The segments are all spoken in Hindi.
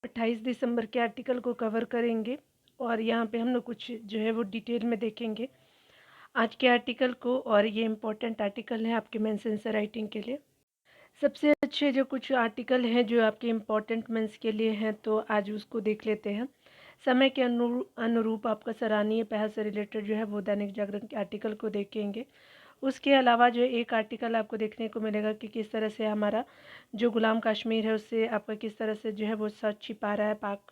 28 दिसंबर के आर्टिकल को कवर करेंगे और यहाँ पे हम लोग कुछ जो है वो डिटेल में देखेंगे आज के आर्टिकल को। और ये इम्पोर्टेंट आर्टिकल है आपके मेंस आंसर राइटिंग के लिए। सबसे अच्छे जो कुछ आर्टिकल हैं जो आपके इम्पोर्टेंट मेंस के लिए हैं, तो आज उसको देख लेते हैं। समय के अनुरूप आपका सराहनीय पहल से रिलेटेड जो है वो दैनिक जागरण के आर्टिकल को देखेंगे। उसके अलावा जो एक आर्टिकल आपको देखने को मिलेगा कि किस तरह से हमारा जो गुलाम कश्मीर है उससे आपका किस तरह से जो है वो सच छिपा रहा है पाक,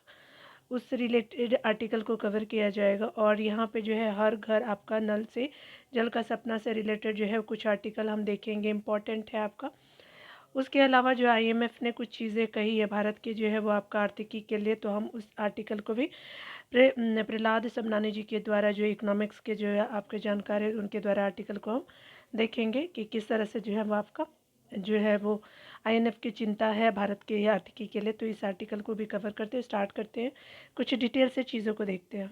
उस रिलेटेड आर्टिकल को कवर किया जाएगा। और यहाँ पे जो है हर घर आपका नल से जल का सपना से रिलेटेड जो है कुछ आर्टिकल हम देखेंगे, इम्पॉर्टेंट है आपका। उसके अलावा जो आईएमएफ ने कुछ चीज़ें कही है भारत के जो है वो आपका आर्थिकी के लिए, तो हम उस आर्टिकल को भी प्रहलाद समनानी जी के द्वारा जो इकोनॉमिक्स के जो है आपके जानकार है उनके द्वारा आर्टिकल को हम देखेंगे कि किस तरह से जो है वो आपका जो है वो आईएमएफ की चिंता है भारत के आर्थिकी के लिए। तो इस आर्टिकल को भी कवर करते हैं, स्टार्ट करते हैं, कुछ डिटेल से चीज़ों को देखते हैं।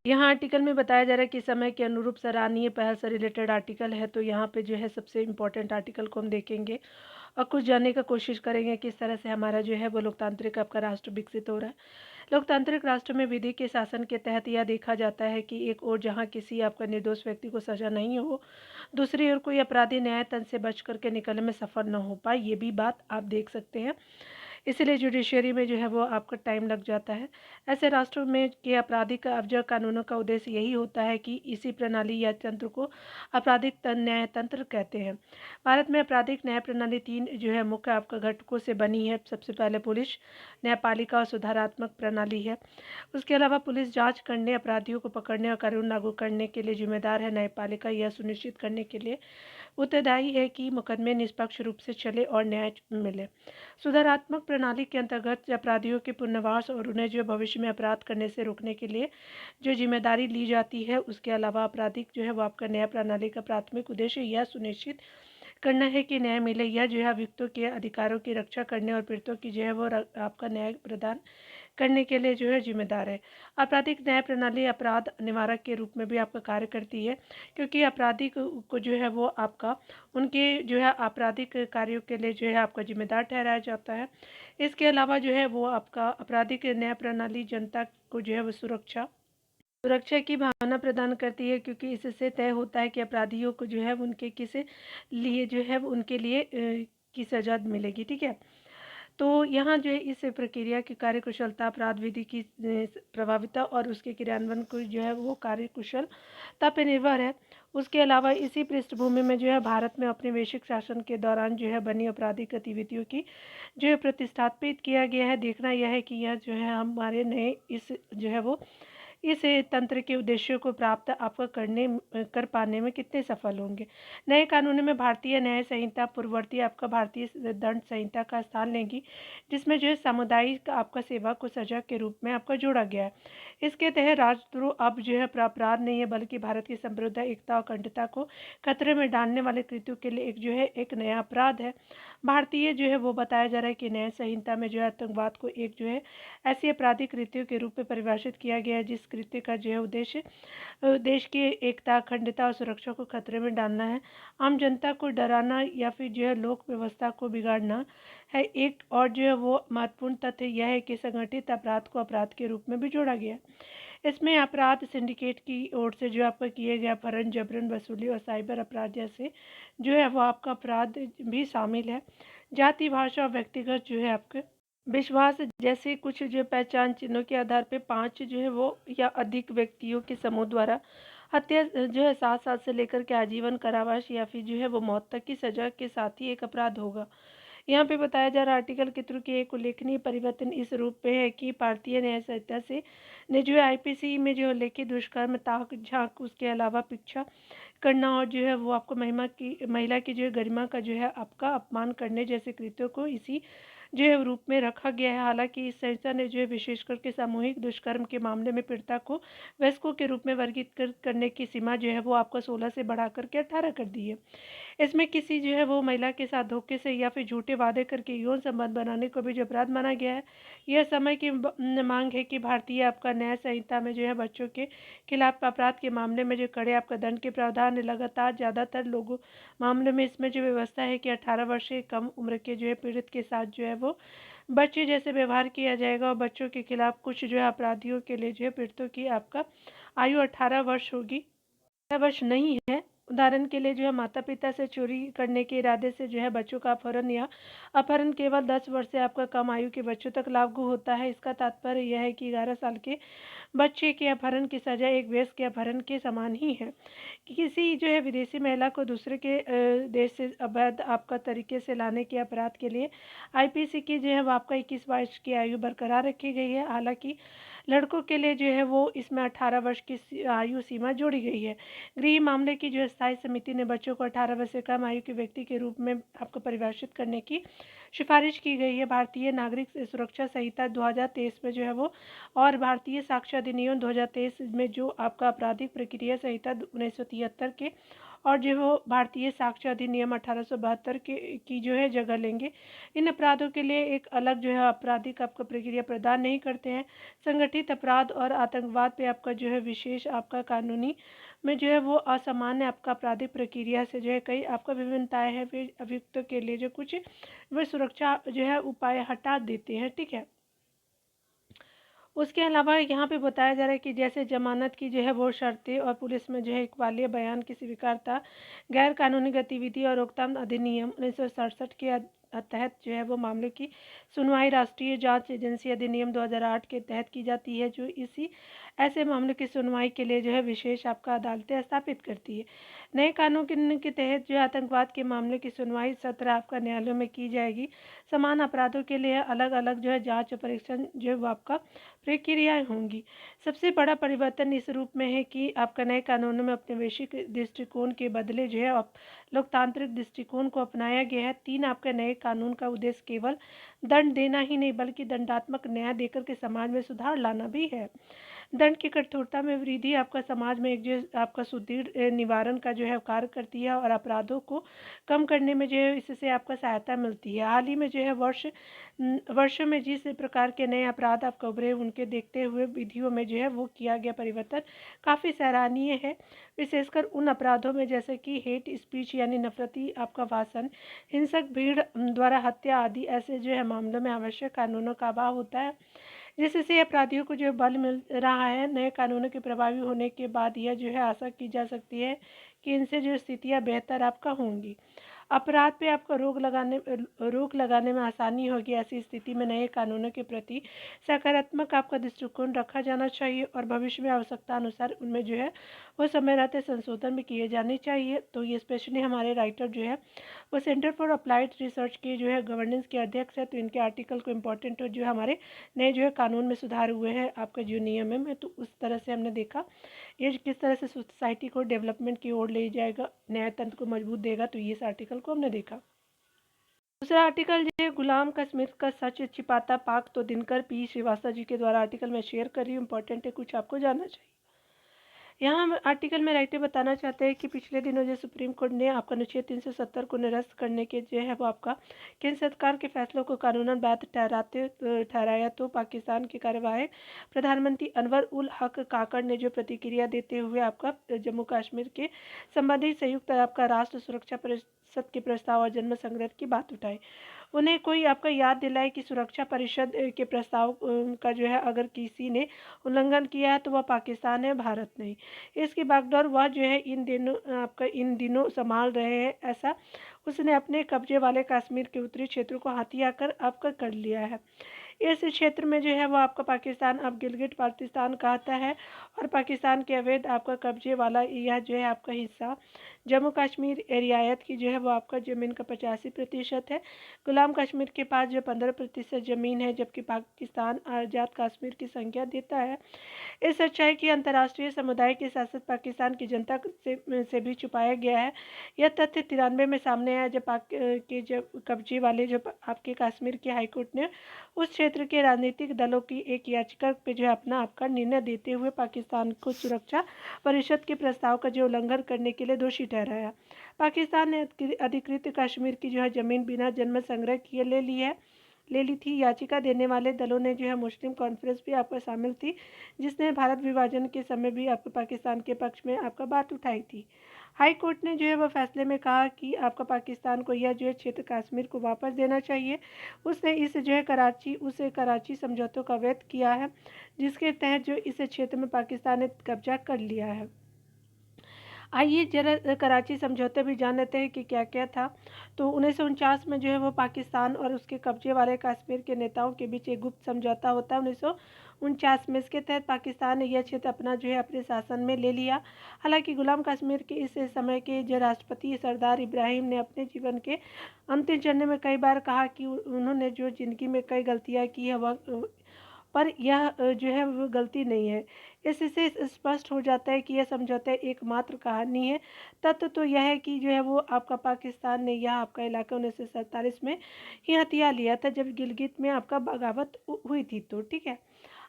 यहाँ आर्टिकल में बताया जा रहा है कि समय के अनुरूप सराहनीय पहल से रिलेटेड आर्टिकल है। तो यहाँ पे जो है सबसे इम्पोर्टेंट आर्टिकल को हम देखेंगे और कुछ जानने का कोशिश करेंगे किस तरह से हमारा जो है वो लोकतांत्रिक आपका राष्ट्र विकसित हो रहा है। लोकतांत्रिक राष्ट्र में विधि के शासन के तहत यह देखा जाता है कि एक ओर जहां किसी आपका निर्दोष व्यक्ति को सजा नहीं हो, दूसरी ओर कोई अपराधी न्याय तंत्र से बच करके निकलने में सफल न हो पाए। ये भी बात आप देख सकते हैं, इसलिए जुडिशरी में जो है वो आपका टाइम लग जाता है। ऐसे राष्ट्रों में के आपराधिक अवजय कानूनों का उद्देश्य यही होता है कि इसी प्रणाली या तंत्र को आपराधिक न्याय तंत्र कहते हैं। भारत में आपराधिक न्याय प्रणाली 3 जो है मुख्य आपका घटकों से बनी है। सबसे पहले पुलिस, न्यायपालिका और सुधारात्मक प्रणाली है। उसके अलावा पुलिस जांच करने, अपराधियों को पकड़ने और कानून लागू करने के लिए जिम्मेदार है। न्यायपालिका यह सुनिश्चित करने के लिए उत्तरदायी है कि मुकदमे निष्पक्ष रूप से चले और न्याय मिले। सुधारात्मक प्रणाली के अंतर्गत अपराधियों के पुनर्वास और उन्हें जो भविष्य में अपराध करने से रोकने के लिए जो जिम्मेदारी ली जाती है। उसके अलावा आपराधिक जो है वो आपका न्याय प्रणाली का प्राथमिक उद्देश्य यह सुनिश्चित करना है कि न्याय मिले। यह जो है अभियुक्तों के अधिकारों की रक्षा करने और पीड़ितों की जो है वो आपका न्याय प्रदान करने के लिए जो है जिम्मेदार है। आपराधिक न्याय प्रणाली अपराध निवारक के रूप में भी आपका कार्य करती है, क्योंकि अपराधी को जो है वो आपका उनके जो है आपराधिक कार्यों के लिए जो है आपका जिम्मेदार ठहराया जाता है। इसके अलावा जो है वो आपका आपराधिक न्याय प्रणाली जनता को जो है वो सुरक्षा सुरक्षा की भावना प्रदान करती है, क्योंकि इससे तय होता है कि अपराधियों को जो है उनके किस लिए जो है उनके लिए की सजा मिलेगी। ठीक है, तो यहाँ जो है इस प्रक्रिया की कार्यकुशलता अपराध विधि की प्रभाविता और उसके क्रियान्वयन को जो है वो कार्यकुशलता पर निर्भर है। उसके अलावा इसी पृष्ठभूमि में जो है भारत में अपने वैश्विक शासन के दौरान जो है बनी आपराधिक गतिविधियों की जो है प्रतिस्थापित किया गया है। देखना यह है कि यह जो है हमारे नए इस जो है वो इस तंत्र के उद्देश्यों को प्राप्त आपका कर पाने में कितने सफल होंगे। नए कानून में भारतीय न्याय संहिता पूर्ववर्ती आपका भारतीय दंड संहिता का स्थान लेंगी, जिसमें जो है सामुदायिक आपका सेवा को सजा के रूप में आपका जोड़ा गया है। इसके तहत राजद्रोह अब जो है अपराध नहीं है, बल्कि भारत की संप्रभुता, एकता और अखंडता को खतरे में डालने वाले कृत्यों के लिए एक जो है एक नया अपराध है। भारतीय जो है वो बताया जा रहा है कि न्याय संहिता में जो है आतंकवाद को एक जो है ऐसी आपराधिक कृत्यों के रूप में परिभाषित किया गया है जिस कृत्य का जो है उद्देश्य देश की एकता, अखंडता और सुरक्षा को खतरे में डालना है, आम जनता को डराना या फिर जो है लोक व्यवस्था को बिगाड़ना है। एक और जो है वो महत्वपूर्ण तथ्य यह है कि संगठित अपराध को अपराध के रूप में भी जोड़ा गया। इसमें अपराध सिंडिकेट की ओर से जो आपका किए गए अपहरण, जबरन वसूली और साइबर अपराध जैसे जो है वो आपका अपराध भी शामिल है। जाति, भाषा और व्यक्तिगत जो है आपके विश्वास जैसे कुछ जो पहचान चिन्हों के आधार पे 5 जो है वो या अधिक व्यक्तियों के समूह द्वारा हत्या जो है 7 साल से लेकर के आजीवन कारावास या फिर जो है वो मौत तक की सजा के साथ ही एक अपराध होगा। यहाँ पे बताया जा रहा आर्टिकल के थ्रू कि एक उल्लेखनीय परिवर्तन इस रूप में है कि भारतीय न्याय संहिता से ने जो है आईपीसी में जो लिखित दुष्कर्म, ताक झांक, उसके अलावा पीछा करना और जो है वो आपको महिला की जो है गरिमा का जो है आपका अपमान करने जैसे कृत्यों को इसी जो है रूप में रखा गया है। हालांकि इस संहिता ने जो है विशेष करके सामूहिक दुष्कर्म के मामले में पीड़िता को वयस्कों के रूप में वर्गीकृत करने की सीमा जो है वो आपका 16 से बढ़ा करके 18 कर दी है। इसमें किसी जो है वो महिला के साथ धोखे से या फिर झूठे वादे करके यौन संबंध बनाने को भी जो अपराध माना गया है। यह समय की मांग है कि भारतीय आपका न्याय संहिता में जो है बच्चों के खिलाफ अपराध के मामले में जो कड़े आपका दंड के प्रावधान है। लगातार ज़्यादातर लोगों मामले में इसमें जो व्यवस्था है कि 18 वर्ष से कम उम्र के जो है पीड़ित के साथ जो है वो बच्चे जैसे व्यवहार किया जाएगा और बच्चों के खिलाफ कुछ जो है अपराधियों के लिए जो है पीड़ितों की आपका आयु 18 वर्ष होगी, वर्ष नहीं है। उदाहरण के लिए जो है माता पिता से चोरी करने के इरादे से जो है बच्चों का अपहरण या अपहरण केवल 10 वर्ष से आपका कम आयु के बच्चों तक लागू होता है। इसका तात्पर्य यह है कि 11 साल के बच्चे के अपहरण की सजा एक वयस्क के अपहरण के समान ही है। कि किसी जो है विदेशी महिला को दूसरे के देश से अवैध आपका तरीके से लाने के अपराध के लिए आईपीसी की जो है वो आपका 21 वर्ष की आयु बरकरार रखी गई है। हालांकि लड़कों के लिए जो है वो इसमें 18 वर्ष की आयु सीमा जोड़ी गई है। गृह मामले की जो स्थायी समिति ने बच्चों को 18 वर्ष से कम आयु के व्यक्ति के रूप में आपको परिभाषित करने की सिफारिश की गई है। भारतीय नागरिक सुरक्षा संहिता 2023 में जो है वो और भारतीय साक्ष्य अधिनियम 2023 में जो आपका आपराधिक प्रक्रिया संहिता 1973 के और जो वो भारतीय साक्ष्य अधिनियम 1872 के की जो है जगह लेंगे। इन अपराधों के लिए एक अलग जो है आपराधिक आपका प्रक्रिया प्रदान नहीं करते हैं। संगठित अपराध और आतंकवाद पे आपका जो है विशेष आपका कानूनी में जो है वो असामान्य आपका आपराधिक प्रक्रिया से जो है कई आपका विभिन्नताएं हैं। फिर अभियुक्तों के लिए जो कुछ वे सुरक्षा जो है उपाय हटा देते हैं। ठीक है। उसके अलावा यहाँ पे बताया जा रहा है कि जैसे जमानत की जो है वो शर्तें और पुलिस में जो है इकबालिया बयान की स्वीकारता, गैर कानूनी गतिविधि और रोकथाम अधिनियम 1967 के तहत जो है वो मामले की सुनवाई राष्ट्रीय जांच एजेंसी अधिनियम 2008 के तहत की जाती है, जो इसी ऐसे मामले की सुनवाई के लिए जो है विशेष आपका अदालतें स्थापित करती है। नए कानून के तहत जो आतंकवाद के मामले की सुनवाई 17 आपका न्यायालयों में की जाएगी। समान अपराधों के लिए अलग अलग जो है जांच परीक्षण जो है वो आपका प्रक्रियाएं होंगी। सबसे बड़ा परिवर्तन इस रूप में है कि आपका नए कानूनों में औपनिवेशिक दृष्टिकोण के बदले जो है लोकतांत्रिक दृष्टिकोण को अपनाया गया है। 3 आपके नए कानून का उद्देश्य केवल दंड देना ही नहीं बल्कि दंडात्मक न्याय देकर के समाज में सुधार लाना भी है। दंड की कठोरता में वृद्धि आपका समाज में एक जो आपका सुदृढ़ निवारण का जो है कार्य करती है और अपराधों को कम करने में जो है इससे आपका सहायता मिलती है। हाल ही में जो है वर्षों में जिस प्रकार के नए अपराध आपका उभरे उनके देखते हुए विधियों में जो है वो किया गया परिवर्तन काफ़ी सराहनीय है। विशेषकर उन अपराधों में जैसे कि हेट स्पीच यानी नफरती आपका भाषण, हिंसक भीड़ द्वारा हत्या आदि ऐसे जो है मामलों में आवश्यक कानूनों का अभाव होता है, जिससे अपराधियों को जो बल मिल रहा है। नए कानूनों के प्रभावी होने के बाद यह जो है आशा की जा सकती है कि इनसे जो स्थितियां बेहतर आपका होंगी। अपराध पे आपका रोक लगाने में आसानी होगी। ऐसी स्थिति में नए कानूनों के प्रति सकारात्मक आपका दृष्टिकोण रखा जाना चाहिए और भविष्य में आवश्यकता अनुसार उनमें जो है वो समय रहते संशोधन भी किए जाने चाहिए। तो ये स्पेशली हमारे राइटर जो है वो सेंटर फॉर अप्लाइड रिसर्च के जो है गवर्नेंस के अध्यक्ष है, तो इनके आर्टिकल को इम्पोर्टेंट जो है हमारे नए जो है कानून में सुधार हुए हैं आपका जो नियम है, तो उस तरह से हमने देखा ये किस तरह से सोसाइटी को डेवलपमेंट की ओर ले जाएगा, न्यायतंत्र को मजबूत देगा। तो ये इस आर्टिकल को हमने देखा। दूसरा आर्टिकल जो है गुलाम का स्मिथ का सच छिपाता पाक, तो दिनकर पी श्रीवास्तव जी के द्वारा आर्टिकल मैं शेयर कर रही हूँ। इंपॉर्टेंट है, कुछ आपको जानना चाहिए। यहाँ हम आर्टिकल में राइटर बताना चाहते हैं कि पिछले दिनों जो सुप्रीम कोर्ट ने आपका अनुच्छेद 370 को निरस्त करने के जो है वो आपका केंद्र सरकार के फैसलों को कानूनन वैध ठहराया, तो पाकिस्तान के कार्यवाहक प्रधानमंत्री अनवर उल हक काकड़ ने जो प्रतिक्रिया देते हुए आपका जम्मू कश्मीर के संबंधित संयुक्त आपका राष्ट्र सुरक्षा परिषद के प्रस्ताव और जन्म संग्रह की बात उठाई। उन्हें कोई आपका याद दिलाए कि सुरक्षा परिषद के प्रस्ताव का जो है अगर किसी ने उल्लंघन किया है तो वह पाकिस्तान है, भारत नहीं। इसकी बागडोर वह जो है इन दिनों संभाल रहे हैं। ऐसा उसने अपने कब्जे वाले कश्मीर के उत्तरी क्षेत्रों को हाथी आकर आपका कर लिया है। इस क्षेत्र में जो है वो आपका पाकिस्तान अब गिलगिट बाल्टिस्तान कहता है और पाकिस्तान के अवैध आपका कब्जे वाला यह जो है आपका हिस्सा जम्मू कश्मीर रियायत की जो है वो आपका ज़मीन का 85% है। गुलाम कश्मीर के पास जो 15% ज़मीन है, जबकि पाकिस्तान आज़ाद कश्मीर की संख्या देता है। इस सच्चाई की अंतर्राष्ट्रीय समुदाय के साथ साथ पाकिस्तान की जनता से भी छुपाया गया है। यह तथ्य 93 में सामने आया जब कब्जे वाले जो आपके कश्मीर के हाईकोर्ट ने उस क्षेत्र के राजनीतिक दलों की एक याचिका पे जो है अपना आपका निर्णय देते हुए पाकिस्तान को सुरक्षा परिषद के प्रस्ताव का जो उल्लंघन करने के लिए दोषी ठहराया। पाकिस्तान ने अधिकृत कश्मीर की जो है ज़मीन बिना जन्म संग्रह किए ले ली थी। याचिका देने वाले दलों ने जो है मुस्लिम कॉन्फ्रेंस भी आपका शामिल थी, जिसने भारत विभाजन के समय भी आपके पाकिस्तान के पक्ष में आपका बात उठाई थी। हाई कोर्ट ने जो है वो फैसले में कहा कि आपका पाकिस्तान को यह जो है क्षेत्र कश्मीर को वापस देना चाहिए। उसने इस जो है कराची समझौतों का विरोध किया है, जिसके तहत जो इस क्षेत्र में पाकिस्तान ने कब्जा कर लिया है। आइए जरा कराची समझौते भी जान लेते हैं कि क्या क्या था। तो 1949 में जो है वो पाकिस्तान और उसके कब्जे वाले कश्मीर के नेताओं के बीच एक गुप्त समझौता होता है 1949 में। इसके तहत पाकिस्तान ने यह क्षेत्र अपना जो है अपने शासन में ले लिया। हालांकि गुलाम कश्मीर के इस समय के जो राष्ट्रपति सरदार इब्राहिम ने अपने जीवन के अंतिम चरण में कई बार कहा कि उन्होंने जो ज़िंदगी में कई गलतियाँ की है वह, पर यह जो है वो गलती नहीं है। इससे स्पष्ट हो जाता है कि यह समझौता एकमात्र कहानी है। तथ्य तो यह है कि जो है वो आपका पाकिस्तान ने यह आपका इलाका 1947 में ही हथिया लिया था, जब गिलगित में आपका बगावत हुई थी। तो ठीक है,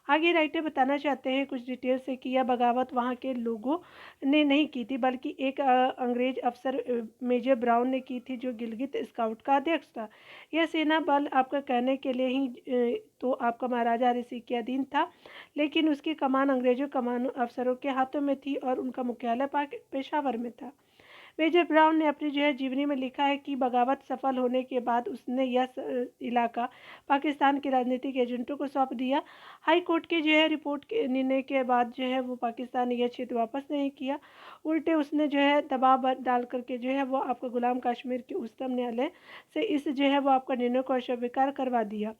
आगे राइटर बताना चाहते हैं कुछ डिटेल से कि यह बगावत वहाँ के लोगों ने नहीं की थी, बल्कि एक अंग्रेज अफसर मेजर ब्राउन ने की थी, जो गिलगित स्काउट का अध्यक्ष था। यह सेना बल आपका कहने के लिए ही तो आपका महाराजा हरि सिंह के अधीन था, लेकिन उसकी कमान अंग्रेजों कमान अफसरों के हाथों में थी और उनका मुख्यालय पेशावर में था। मेजर ब्राउन ने अपनी जो है जीवनी में लिखा है कि बगावत सफल होने के बाद उसने यह इलाका पाकिस्तान के राजनीतिक एजेंटों को सौंप दिया। हाई कोर्ट के जो है रिपोर्ट के निर्णय के बाद जो है वो पाकिस्तान ने यह क्षेत्र वापस नहीं किया। उल्टे उसने जो है दबाव डाल करके जो है वो आपका गुलाम कश्मीर के उच्चतम न्यायालय से इस जो है वो आपका निर्णय को अस्वीकार करवा दिया।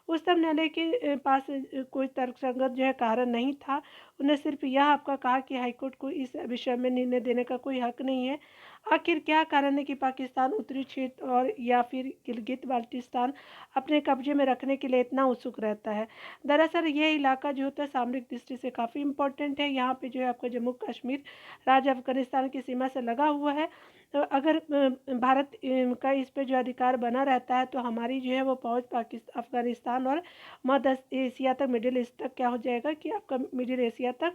उच्चतम न्यायालय के पास कोई तर्कसंगत जो है कारण नहीं था। उन्हें सिर्फ यह आपका कहा कि हाईकोर्ट को इस विषय में निर्णय देने का कोई हक नहीं है। आखिर क्या कारण है कि पाकिस्तान उत्तरी क्षेत्र और या फिर गिलगित बाल्टिस्तान अपने कब्जे में रखने के लिए इतना उत्सुक रहता है? दरअसल यह इलाका जो होता है सामरिक दृष्टि से काफ़ी इम्पोर्टेंट है। यहाँ पे जो है आपका जम्मू कश्मीर राज्य अफगानिस्तान की सीमा से लगा हुआ है। तो अगर भारत का इस पे जो अधिकार बना रहता है, तो हमारी जो है वो पहुँच अफगानिस्तान और मध्य एशिया तक, मिडिल ईस्ट तक क्या हो जाएगा कि आपका मिडिल एशिया तक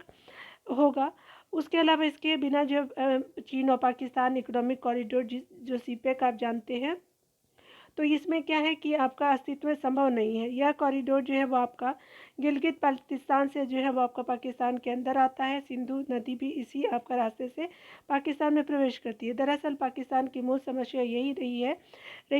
होगा। उसके अलावा इसके बिना जो चीन और पाकिस्तान इकोनॉमिक कॉरिडोर जो सीपेक आप जानते हैं, तो इसमें क्या है कि आपका अस्तित्व संभव नहीं है। यह कॉरिडोर जो है वो आपका गिलगित बाल्टिस्तान से जो है वो आपका पाकिस्तान के अंदर आता है। सिंधु नदी भी इसी आपका रास्ते से पाकिस्तान में प्रवेश करती है। दरअसल पाकिस्तान की मूल समस्या यही रही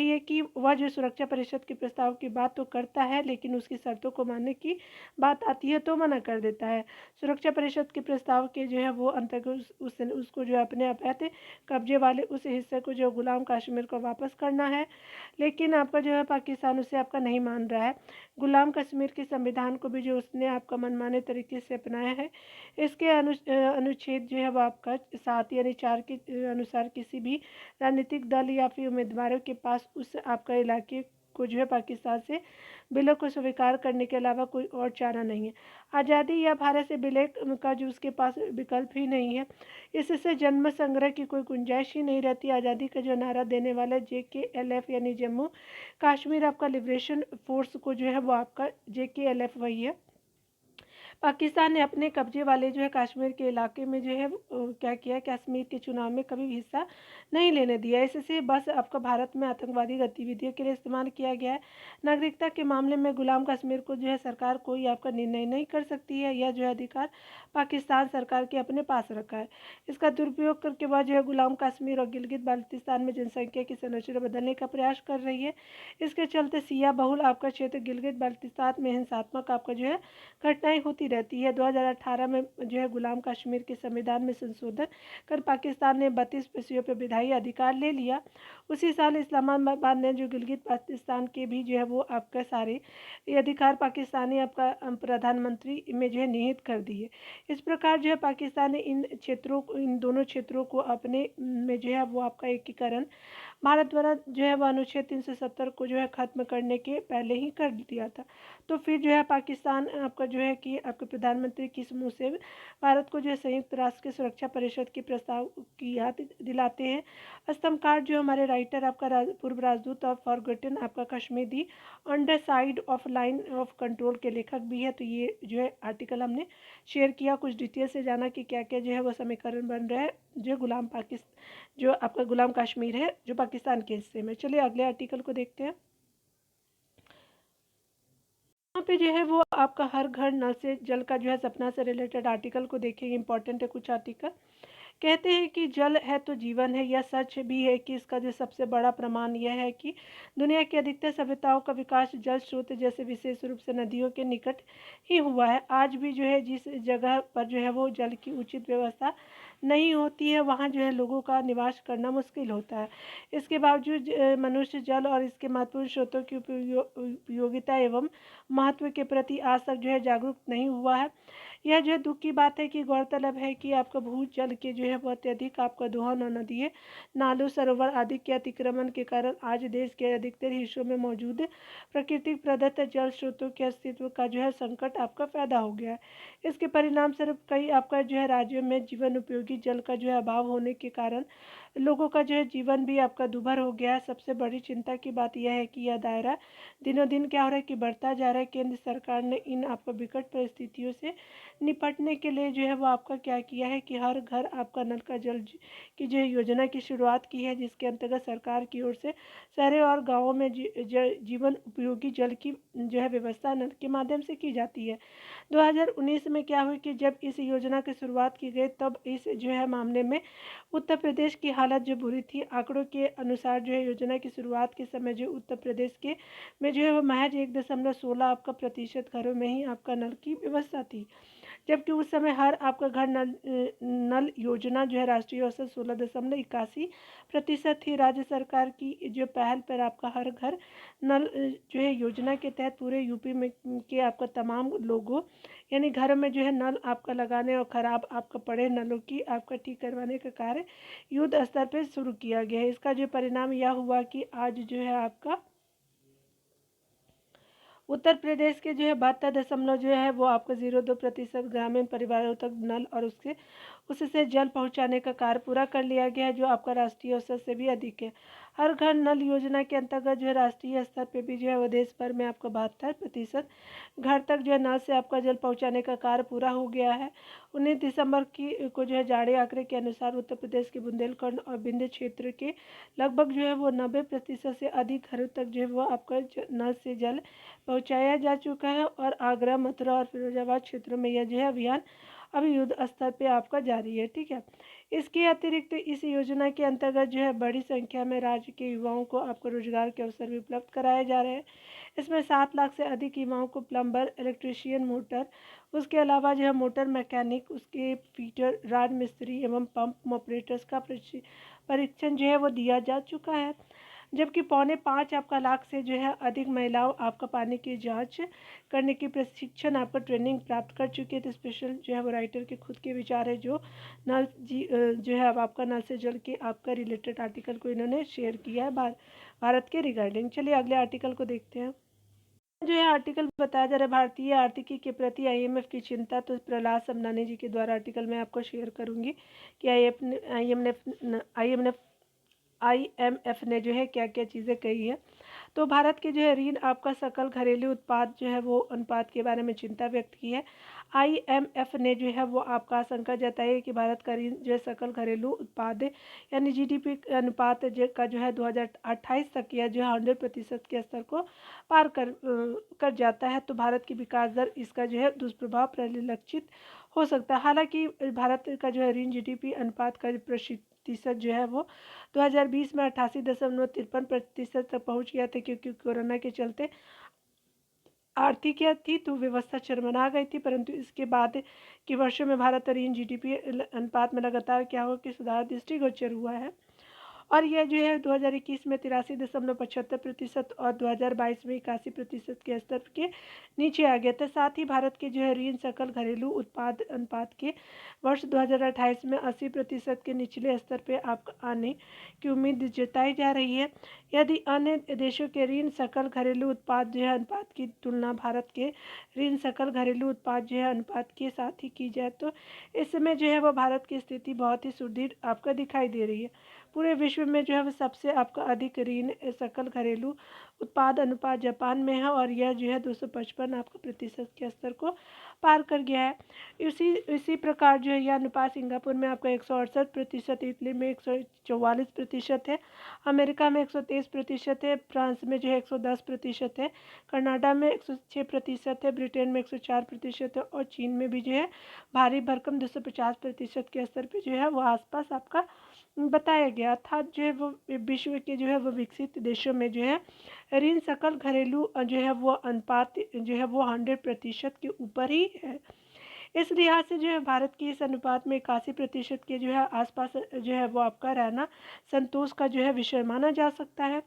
है कि वह जो सुरक्षा परिषद के प्रस्ताव की बात तो करता है, लेकिन उसकी शर्तों को मानने की बात आती है तो मना कर देता है। सुरक्षा परिषद के प्रस्ताव के जो है वो अंतर्गत उसको जो है अपने अवैध कब्जे वाले उस हिस्से को जो गुलाम कश्मीर को वापस करना है, लेकिन आपका जो है पाकिस्तान उसे आपका नहीं मान रहा है। गुलाम कश्मीर के संविधान को भी जो उसने आपका मनमाने तरीके से अपनाया है। इसके अनुच्छेद जो है वो आपका 7 यानी 4 के अनुसार किसी भी राजनीतिक दल या फिर उम्मीदवारों के पास उस आपका इलाके को जो है पाकिस्तान से विलय को स्वीकार करने के अलावा कोई और चारा नहीं है। आज़ादी या भारत से विलय का जो उसके पास विकल्प ही नहीं है। इससे जन्म संग्रह की कोई गुंजाइश ही नहीं रहती। आज़ादी का जो नारा देने वाला JKLF यानी जम्मू कश्मीर आपका लिबरेशन फोर्स को जो है वो आपका JKLF वही है। पाकिस्तान ने अपने कब्जे वाले जो है कश्मीर के इलाके में जो है क्या किया, कश्मीर के चुनाव में कभी भी हिस्सा नहीं लेने दिया। इससे बस आपका भारत में आतंकवादी गतिविधियों के लिए इस्तेमाल किया गया है। नागरिकता के मामले में गुलाम कश्मीर को जो है सरकार कोई आपका निर्णय नहीं कर सकती है। यह जो है अधिकार पाकिस्तान सरकार के अपने पास रखा है। इसका दुरुपयोग करके वह जो है गुलाम कश्मीर और गिलगित बाल्टिस्तान में जनसंख्या की संरचना बदलने का प्रयास कर रही है। इसके चलते सिया बहुल आपका क्षेत्र गिलगित बाल्टिस्तान में हिंसात्मक आपका जो है घटनाएं होती रहती है। 2018 में जो है गुलाम कश्मीर के संविधान में संशोधन कर पाकिस्तान ने 32 विषयों पर विधायी अधिकार ले लिया। उसी साल इस्लामाबाद ने जो गिलगित बाल्टिस्तान के भी जो है वो आपका सारे ये अधिकार पाकिस्तानी आपका प्रधानमंत्री में जो है निहित कर दिए। इस प्रकार जो है पाकिस्तान ने इन दोनों क्षेत्रों को अपने में जो है वो आपका एकीकरण भारत द्वारा जो है वह अनुच्छेद 370 को जो है खत्म करने के पहले ही कर दिया था। तो फिर जो है पाकिस्तान आपका जो है कि आपके प्रधानमंत्री किस मुँह से भारत को जो है संयुक्त राष्ट्र की सुरक्षा परिषद के प्रस्ताव की याद दिलाते हैं। स्तंभकार जो हमारे राइटर आपका पूर्व राजदूत ऑफ फॉरगॉटन आपका Kashmir the on the side of line of control के लेखक भी है। तो ये जो है आर्टिकल हमने शेयर किया, कुछ डिटेल से जाना कि क्या क्या जो है वो समीकरण बन रहा है जो जो आपका गुलाम कश्मीर है जो पाकिस्तान के हिस्से में। चलिए अगले आर्टिकल को देखते हैं। यहाँ पे जो है वो आपका हर घर नल से जल का जो है सपना से रिलेटेड आर्टिकल को देखेंगे। इंपॉर्टेंट है कुछ आर्टिकल। कहते हैं कि जल है तो जीवन है। यह सच भी है कि इसका जो सबसे बड़ा प्रमाण यह है कि दुनिया की अधिकतर सभ्यताओं का विकास जल स्रोत जैसे विशेष रूप से नदियों के निकट ही हुआ है। आज भी जो है जिस जगह पर जो है वो जल की उचित व्यवस्था नहीं होती है, वहाँ जो है लोगों का निवास करना मुश्किल होता है। इसके बावजूद मनुष्य जल और इसके महत्वपूर्ण स्रोतों की उपयोगिता एवं महत्व के प्रति आज तक जो है जागरूक नहीं हुआ है। यह जो है दुख की बात है कि गौरतलब है कि आपका भूजल के जो है वो अत्यधिक आपका दोहन और नदियों, नालों, सरोवर आदि के अतिक्रमण के कारण आज देश के अधिकतर हिस्सों में मौजूद प्राकृतिक प्रदत्त जल स्रोतों के अस्तित्व का जो है संकट आपका पैदा हो गया है। इसके परिणाम स्वरूप कई आपका जो है राज्यों में जीवन उपयोगी जल का जो है अभाव होने के कारण लोगों का जो है जीवन भी आपका दुभर हो गया है। सबसे बड़ी चिंता की बात यह है कि यह दायरा दिनों दिन क्या हो रहा है कि बढ़ता जा रहा है। केंद्र सरकार ने इन आपका विकट परिस्थितियों से निपटने के लिए जो है वो आपका क्या किया है कि हर घर आपका नल का जल की जो योजना की शुरुआत की है, जिसके अंतर्गत सरकार की ओर से शहरों और गाँवों में जीवन उपयोगी जल की जो है व्यवस्था नल के माध्यम से की जाती है। 2019 में क्या हुई कि जब इस योजना की शुरुआत की गई तब इस जो है मामले में उत्तर प्रदेश की हालत जो बुरी थी। आंकड़ों के अनुसार जो है योजना की शुरुआत के समय जो उत्तर प्रदेश के में जो है वो महज 1.16 आपका प्रतिशत घरों में ही आपका नल की व्यवस्था थी, जबकि उस समय हर आपका घर नल योजना जो है राष्ट्रीय औसत 16.81% थी। राज्य सरकार की जो पहल पर आपका हर घर नल जो है योजना के तहत पूरे यूपी में के आपका तमाम लोगों यानी घरों में जो है नल आपका लगाने और ख़राब आपका पड़े नलों की आपका ठीक करवाने का कार्य युद्ध स्तर पर शुरू किया गया है। इसका जो परिणाम यह हुआ कि आज जो है आपका उत्तर प्रदेश के जो है 72 जो है वो आपका 0.2% ग्रामीण परिवारों तक नल और उससे जल पहुंचाने का कार्य पूरा कर लिया गया है, जो आपका राष्ट्रीय औसत से भी अधिक है। हर घर नल योजना के अंतर्गत जो है राष्ट्रीय स्तर पे भी जो है वो देश भर में आपका 72% घर तक जो है नल से आपका जल पहुंचाने का कार्य पूरा हो गया है। 19 दिसंबर को जो है जारी आंकड़े के अनुसार उत्तर प्रदेश के बुंदेलखंड और विंध्य क्षेत्र के लगभग जो है वो 90% से अधिक घरों तक जो है वो आपका नल से जल पहुंचाया जा चुका है। और आगरा, मथुरा और फिरोजाबाद क्षेत्रों में यह जो है अभियान अभी युद्ध स्तर पे आपका जारी है। ठीक है, इसके अतिरिक्त इस योजना के अंतर्गत जो है बड़ी संख्या में राज्य के युवाओं को आपको रोजगार के अवसर भी उपलब्ध कराए जा रहे हैं। इसमें 7 लाख से अधिक युवाओं को प्लम्बर, इलेक्ट्रीशियन, मोटर, उसके अलावा जो है मोटर मैकेनिक, उसके फीटर, राजमिस्त्री एवं पंप ऑपरेटर्स का परीक्षण जो है वो दिया जा चुका है। जबकि 4.25 आपका लाख से जो है अधिक महिलाओं आपका पानी की जांच करने की प्रशिक्षण आपका ट्रेनिंग प्राप्त कर चुकी है। तो स्पेशल जो है वो राइटर के खुद के विचार है जो नल जो है अब आपका नल से जल के आपका रिलेटेड आर्टिकल को इन्होंने शेयर किया है भारत के रिगार्डिंग। चलिए अगले आर्टिकल को देखते हैं। जो है आर्टिकल बताया जा रहा है भारतीय आर्थिकी के प्रति आईएमएफ की चिंता। तो प्रहलाद समनानी जी के द्वारा आर्टिकल मैं आपको शेयर करूंगी कि आईएमएफ ने जो है क्या क्या चीज़ें कही है। तो भारत के जो है ऋण आपका सकल घरेलू उत्पाद जो है वो अनुपात के बारे में चिंता व्यक्त की है। आईएमएफ ने जो है वो आपका आशंका जताई है कि भारत का ऋण जो है सकल घरेलू उत्पाद यानी जीडीपी अनुपात का जो है 2028 तक यह जो है 100% के स्तर को पार कर जाता है। तो भारत की विकास दर इसका जो है दुष्प्रभाव परिलक्षित हो सकता है। हालांकि भारत का जो है ऋण जीडीपी अनुपात का प्रतिशत जो है वो 2020 में 88.53% तक पहुंच गया था, क्योंकि कोरोना के चलते आर्थिक थी तो व्यवस्था चरमरा गई थी। परंतु इसके बाद के वर्षों में भारत और ऋण जीडीपी अनुपात में लगातार क्या हो कि सुधार दृष्टिगोचर हुआ है। और यह जो है 2021 में 83.75% और 2022 में 81% के स्तर के नीचे आ गया था। साथ ही भारत के जो है ऋण सकल घरेलू उत्पाद अनुपात के वर्ष 2028 में 80% के निचले स्तर पर आप आने की उम्मीद जताई जा रही है। यदि अन्य देशों के ऋण सकल घरेलू उत्पाद जो है अनुपात की तुलना भारत के ऋण सकल घरेलू उत्पाद जो है अनुपात के साथ ही की जाए तो इस समय जो है वो भारत की स्थिति बहुत ही सुदृढ़ आपका दिखाई दे रही है। पूरे विश्व में जो है वो सबसे आपका अधिक ऋण सकल घरेलू उत्पाद अनुपात जापान में है और यह जो है 255 आपका प्रतिशत के स्तर को पार कर गया है। इसी प्रकार जो है यह अनुपात सिंगापुर में आपका 168%, इटली में 144% है, अमेरिका में 123% है, फ्रांस में जो है 110% है, कनाडा में 106% है, ब्रिटेन में 104% है और चीन में भी जो है भारी भरकम 250% के स्तर पे जो है वो आसपास आपका बताया गया। अर्थात जो है वो विश्व के जो है वो विकसित देशों में जो है ऋण सकल घरेलू जो है वो अनुपात जो है वो 100% के ऊपर ही है। इस लिहाज से जो है भारत की इस अनुपात में 81% के जो है आसपास जो है वो आपका रहना संतोष का जो है विषय माना जा सकता है।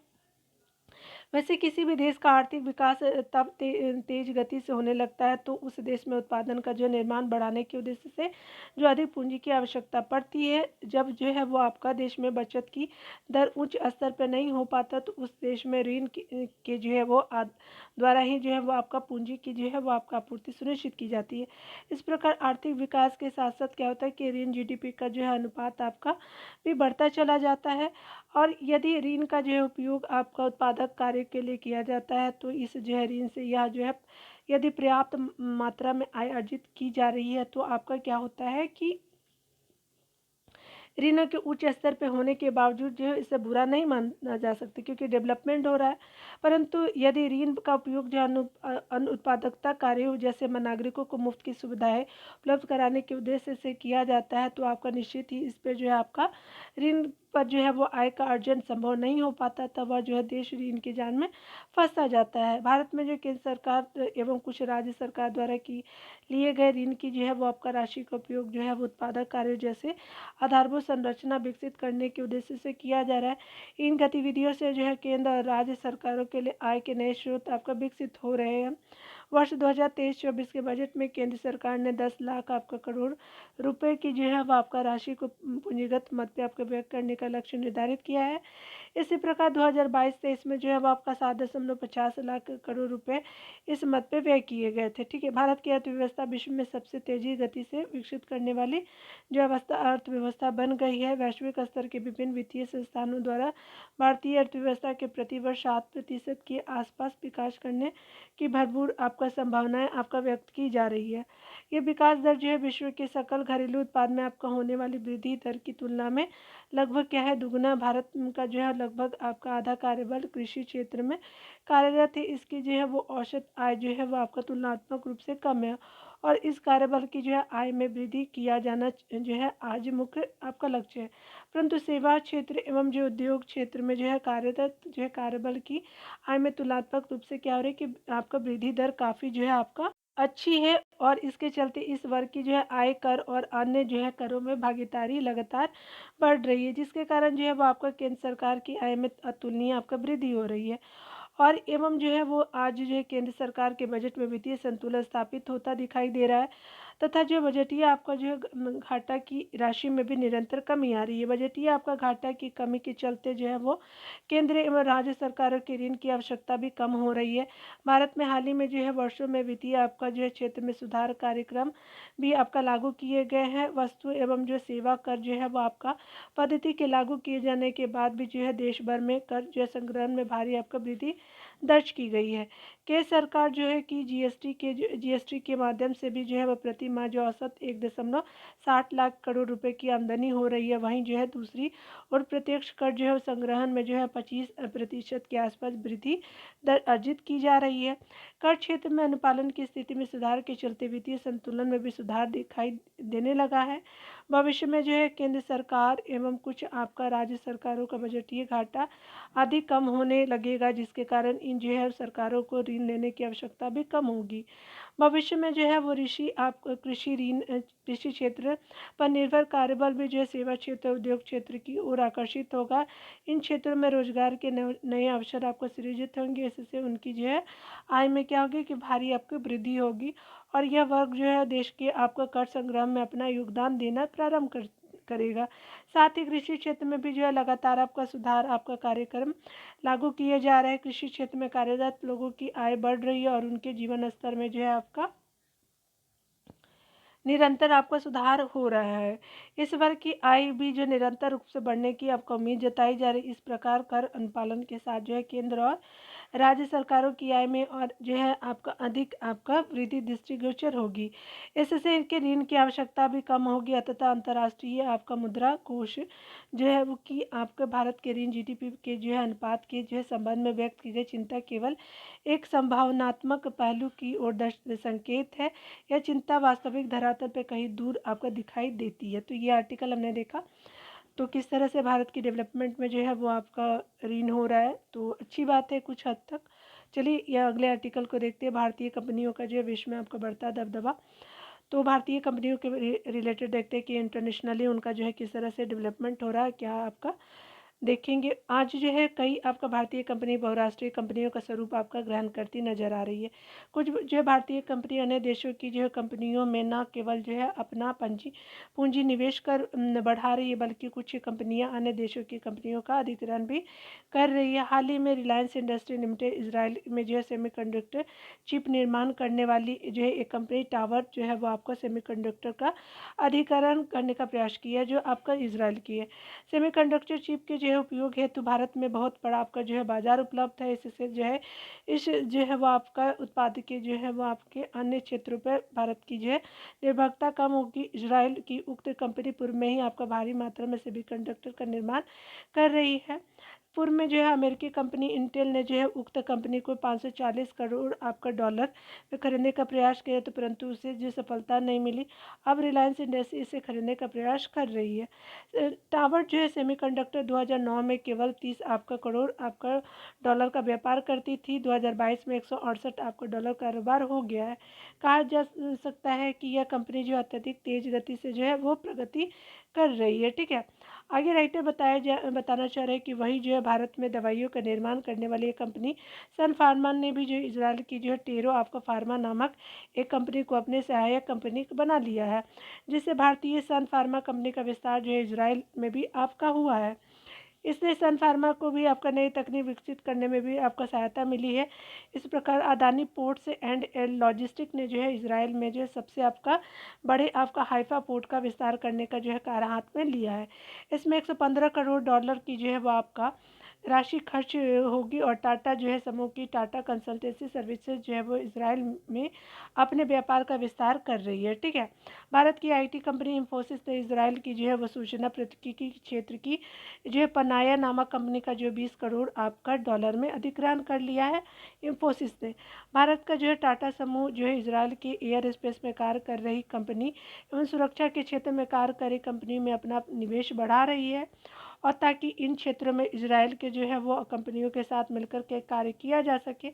वैसे किसी भी देश का आर्थिक विकास तब तेज गति से होने लगता है तो उस देश में उत्पादन का जो निर्माण बढ़ाने के उद्देश्य से जो अधिक पूंजी की आवश्यकता पड़ती है। जब जो है वो आपका देश में बचत की दर उच्च स्तर पर नहीं हो पाता तो उस देश में ऋण के जो है वो द्वारा ही जो है वो आपका पूंजी की जो है वो आपका आपूर्ति सुनिश्चित की जाती है। इस प्रकार आर्थिक विकास के साथ साथ क्या होता है कि ऋण जीडीपी का जो है अनुपात आपका भी बढ़ता चला जाता है और यदि ऋण का जो है उपयोग आपका उत्पादक कार्य के लिए किया जाता है तो इस जो है ऋण से यह जो है यदि पर्याप्त मात्रा में आय अर्जित की जा रही है तो आपका क्या होता है कि ऋण के उच्च स्तर पे होने के बावजूद जो है इसे बुरा नहीं माना जा सकता क्योंकि डेवलपमेंट हो रहा है। परंतु यदि ऋण का उपयोग जो अनुत्पादकता कार्यों जैसे नागरिकों को मुफ्त की सुविधाएं उपलब्ध कराने के उद्देश्य से किया जाता है तो आपका निश्चित ही इस पे जो है आपका ऋण पर जो है वो आय का अर्जन संभव नहीं हो पाता, तब वह जो है देश ऋण की जाल में फंसता जाता है। भारत में जो केंद्र सरकार एवं कुछ राज्य सरकार द्वारा की लिए गए ऋण की जो है वो आपका राशि का उपयोग जो है वो उत्पादक कार्यों जैसे आधारभूत संरचना विकसित करने के उद्देश्य से किया जा रहा है। इन गतिविधियों से जो है केंद्र और राज्य सरकारों के लिए आय के नए स्रोत आपका विकसित हो रहे हैं। वर्ष 2023-24 के बजट में केंद्र सरकार ने 10 लाख आपका करोड़ रुपए की जो है वो आपका राशि को पूंजीगत मद पे आपका व्यय करने का लक्ष्य निर्धारित किया है। इसी प्रकार 2022-23 में जो है वो आपका 7.50 लाख करोड़ रुपए इस मद पे व्यय किए गए थे। ठीक है, भारत की अर्थव्यवस्था विश्व में सबसे तेजी गति से विकसित करने वाली जो अर्थव्यवस्था बन गई है। वैश्विक स्तर के विभिन्न वित्तीय संस्थानों द्वारा भारतीय अर्थव्यवस्था के प्रतिवर्ष 7% के आसपास विकास करने की भरपूर आपका संभावनाएं आपका व्यक्त की जा रही है। ये विकास दर जो है विश्व के सकल घरेलू उत्पाद में आपका होने वाली वृद्धि दर की तुलना में लगभग क्या है दुगुना। भारत का जो है लगभग आपका आधा कार्यबल कृषि क्षेत्र में कार्यरत है। इसकी जो है वो औसत आय जो है वो आपका तुलनात्मक रूप से कम है और इस कार्यबल की जो है आय में वृद्धि किया जाना जो है आज मुख्य आपका लक्ष्य है। परंतु सेवा क्षेत्र एवं जो उद्योग क्षेत्र में जो है कार्यरत जो है कार्यबल की आय में तुलनात्मक रूप से क्या हो रहा है कि आपका वृद्धि दर काफ़ी जो है आपका अच्छी है और इसके चलते इस वर्ग की जो है आय कर और अन्य जो है करों में भागीदारी लगातार बढ़ रही है, जिसके कारण जो है वो आपका केंद्र सरकार की आय में अतुलनीय आपका वृद्धि हो रही है। और एवं जो है वो आज जो है केंद्र सरकार के बजट में वित्तीय संतुलन स्थापित होता दिखाई दे रहा है तथा जो बजटीय आपका जो है घाटा की राशि में भी निरंतर कमी आ रही है। बजटीय आपका घाटा की कमी के चलते जो है वो केंद्र एवं राज्य सरकारों के ऋण की आवश्यकता भी कम हो रही है। भारत में हाल ही में जो है वर्षों में वित्तीय आपका जो है क्षेत्र में सुधार कार्यक्रम भी आपका लागू किए गए हैं। वस्तु एवं जो सेवा कर जो है वो आपका पद्धति के लागू किए जाने के बाद भी जो है देश भर में कर जो है संग्रहण में भारी आपका वृद्धि दर्ज की गई है। केंद्र सरकार जो है कि जीएसटी के माध्यम से भी जो है वह प्रति माह जो औसत 1.60 लाख करोड़ रुपए की आमदनी हो रही है। वहीं जो है दूसरी और प्रत्यक्ष कर जो है संग्रहण में जो है 25% के आसपास वृद्धि दर अर्जित की जा रही है। कर क्षेत्र में अनुपालन की स्थिति में सुधार के चलते वित्तीय संतुलन में भी सुधार दिखाई देने लगा है। भविष्य में जो है केंद्र सरकार एवं कुछ आपका राज्य सरकारों का बजटीय घाटा आदि कम होने लगेगा, जिसके कारण इन जो है सरकारों को ऋण लेने की आवश्यकता भी कम होगी। भविष्य में जो है वो कृषि क्षेत्र पर निर्भर कार्यबल भी जो है सेवा क्षेत्र उद्योग क्षेत्र की ओर आकर्षित होगा। इन क्षेत्रों में रोजगार के नए अवसर आपको सृजित होंगे। इससे उनकी जो है आय में क्या होगी कि भारी आपकी वृद्धि होगी और यह वर्ग जो है देश के आपका कर संग्रह में अपना योगदान देना प्रारंभ करेगा। साथ ही कृषि क्षेत्र में भी जो है लगातार आपका सुधार आपका कार्यक्रम लागू किए जा रहे हैं। कृषि क्षेत्र में कार्यरत लोगों की आय बढ़ रही है और उनके जीवन स्तर में जो है आपका निरंतर आपका सुधार हो रहा है। इस वर्ग की आय भी जो निरंतर रूप से बढ़ने की आपको उम्मीद जताई जा रही है। इस प्रकार कर अनुपालन के साथ जो है केंद्र और राज्य सरकारों की आय में और जो है आपका अधिक आपका वृद्धि दृष्टिगोचर होगी। इससे इनके ऋण की आवश्यकता भी कम होगी तथा अंतर्राष्ट्रीय आपका मुद्रा कोष जो है वो कि आपके भारत के ऋण जीडीपी के जो है अनुपात के जो है संबंध में व्यक्त की गई चिंता केवल एक संभावनात्मक पहलू की ओर संकेत है। यह चिंता वास्तविक धरातल पर कहीं दूर आपको दिखाई देती है। तो ये आर्टिकल हमने देखा तो किस तरह से भारत की डेवलपमेंट में जो है वो आपका ऋण हो रहा है, तो अच्छी बात है कुछ हद तक। चलिए यह अगले आर्टिकल को देखते हैं। भारतीय कंपनियों का जो है विश्व में आपका बढ़ता दबदबा। तो भारतीय कंपनियों के रिलेटेड देखते हैं कि इंटरनेशनली उनका जो है किस तरह से डेवलपमेंट हो रहा है, क्या आपका देखेंगे। आज जो है कई आपका भारतीय कंपनी बहुराष्ट्रीय कंपनियों का स्वरूप आपका ग्रहण करती नजर आ रही है। कुछ जो है भारतीय कंपनी अन्य देशों की जो है कंपनियों में न केवल जो है अपना पूंजी निवेश कर बढ़ा रही है, बल्कि कुछ कंपनियां अन्य देशों की कंपनियों का अधिग्रहण भी कर रही है। हाल ही में रिलायंस इंडस्ट्री लिमिटेड इजराइल में जो है सेमीकंडक्टर चिप निर्माण करने वाली जो है एक कंपनी टावर जो है वो आपका सेमीकंडक्टर का अधिग्रहण करने का प्रयास किया जो आपका इजराइल की है। सेमीकंडक्टर चिप के जो है उपयोग हेतु भारत में बहुत बड़ा आपका जो है बाजार उपलब्ध है। इससे जो है इस जो है वो आपका उत्पाद के जो है वो आपके अन्य क्षेत्रों पर भारत की जो है निर्भरता कम होगी। इजराइल की उक्त कंपनी पूर्व में ही आपका भारी मात्रा में सेमीकंडक्टर का निर्माण कर रही है। पूर्व में जो है अमेरिकी कंपनी इंटेल ने जो है उक्त कंपनी को 540 करोड़ आपका डॉलर में खरीदने का प्रयास किया, तो परंतु उसे जो सफलता नहीं मिली। अब रिलायंस इंडस्ट्री इसे खरीदने का प्रयास कर रही है। टावर जो है सेमीकंडक्टर 2009 में केवल 30 आपका करोड़ आपका डॉलर का व्यापार करती थी। 2022 में 168 आपका डॉलर कारोबार हो गया है। कहा जा सकता है कि यह कंपनी जो अत्यधिक तेज गति से जो है वो प्रगति कर रही है। ठीक है, आगे राइटर बताना चाह रहे हैं कि वही जो है भारत में दवाइयों का निर्माण करने वाली एक कंपनी सन फार्मा ने भी जो इजराइल की जो है टेरो आपका फार्मा नामक एक कंपनी को अपने सहायक कंपनी बना लिया है, जिससे भारतीय सन फार्मा कंपनी का विस्तार जो है इजराइल में भी आपका हुआ है। इसलिए सन फार्मा को भी आपका नई तकनीक विकसित करने में भी आपका सहायता मिली है। इस प्रकार अदानी पोर्ट्स एंड लॉजिस्टिक ने जो है इजराइल में जो है सबसे आपका बड़े आपका हाइफा पोर्ट का विस्तार करने का जो है कार्य हाथ में लिया है। इसमें 115 करोड़ डॉलर की जो है वो आपका राशि खर्च होगी और टाटा जो है समूह की टाटा कंसल्टेंसी सर्विसेज जो है वो इजराइल में अपने व्यापार का विस्तार कर रही है। ठीक है, भारत की आईटी कंपनी इंफोसिस ने इजराइल की जो है वो सूचना प्रौद्योगिकी क्षेत्र की जो है पनाया नामक कंपनी का जो 20 करोड़ आपका डॉलर में अधिग्रहण कर लिया है। इंफोसिस ने भारत का जो है टाटा समूह जो है इजराइल के एयर स्पेस में कार्य कर रही कंपनी एवं सुरक्षा के क्षेत्र में कार्य कर रही कंपनी में अपना निवेश बढ़ा रही है, और ताकि इन क्षेत्रों में इजराइल के जो है वो कंपनियों के साथ मिलकर के कार्य किया जा सके।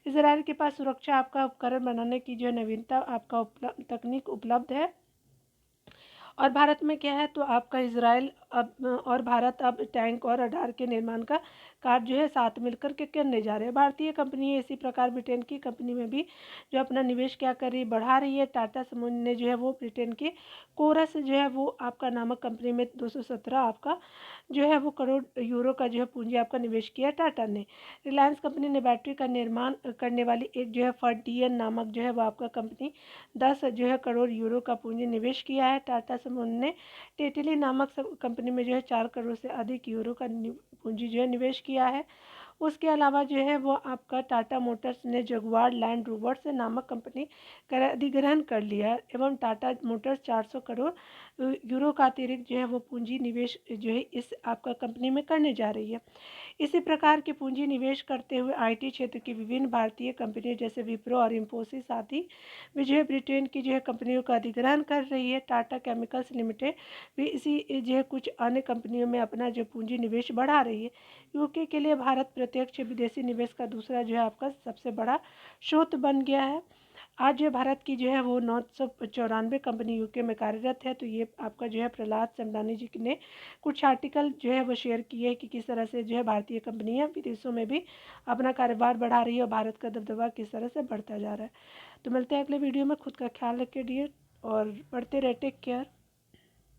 इजराइल के पास सुरक्षा आपका उपकरण बनाने की जो नवीनता आपका तकनीक उपलब्ध है। और भारत में क्या है, तो आपका इजराइल अब और भारत अब टैंक और रडार के निर्माण का कार्य जो है साथ मिलकर के करने जा रहे हैं। भारतीय कंपनी इसी प्रकार ब्रिटेन की कंपनी में भी जो अपना निवेश क्या कर रही है, बढ़ा रही है। टाटा समूह ने जो है वो ब्रिटेन के कोरस जो है वो आपका नामक कंपनी में 217 आपका जो है वो करोड़ यूरो का जो है पूंजी आपका निवेश किया टाटा ने। रिलायंस कंपनी ने बैटरी का निर्माण करने वाली एक जो है फर्टियन नामक जो है वो आपका कंपनी 10 जो है करोड़ यूरो का पूंजी निवेश किया है। टाटा समूह ने टेटली नामक कंपनी में जो है 4 करोड़ से अधिक यूरो का पूंजी जो है निवेश किया है। उसके अलावा जो है वो आपका टाटा मोटर्स ने जगुआर लैंड रोवर्स नामक कंपनी का अधिग्रहण कर लिया है एवं टाटा मोटर्स 400 करोड़ यूरो का अतिरिक्त जो है वो पूंजी निवेश जो है इस आपका कंपनी में करने जा रही है। इसी प्रकार के पूंजी निवेश करते हुए आईटी क्षेत्र की विभिन्न भारतीय कंपनियां जैसे विप्रो और इंफोसिस आदि भी जो है ब्रिटेन की जो है कंपनियों का अधिग्रहण कर रही है। टाटा केमिकल्स लिमिटेड भी इसी जो है कुछ अन्य कंपनियों में अपना जो पूंजी निवेश बढ़ा रही है। यूके के लिए भारत प्रत्यक्ष विदेशी निवेश का दूसरा जो है आपका सबसे बड़ा स्रोत बन गया है। आज जो भारत की जो है वो 994 कंपनी यूके में कार्यरत है। तो ये आपका जो है प्रहलाद समडानी जी ने कुछ आर्टिकल जो है वो शेयर किए हैं कि किस तरह से जो है भारतीय कंपनियां विदेशों में भी अपना कारोबार बढ़ा रही है और भारत का दबदबा किस तरह से बढ़ता जा रहा है। तो मिलते हैं अगले वीडियो में। खुद का ख्याल रखिए डियर और पढ़ते रहे। Take care.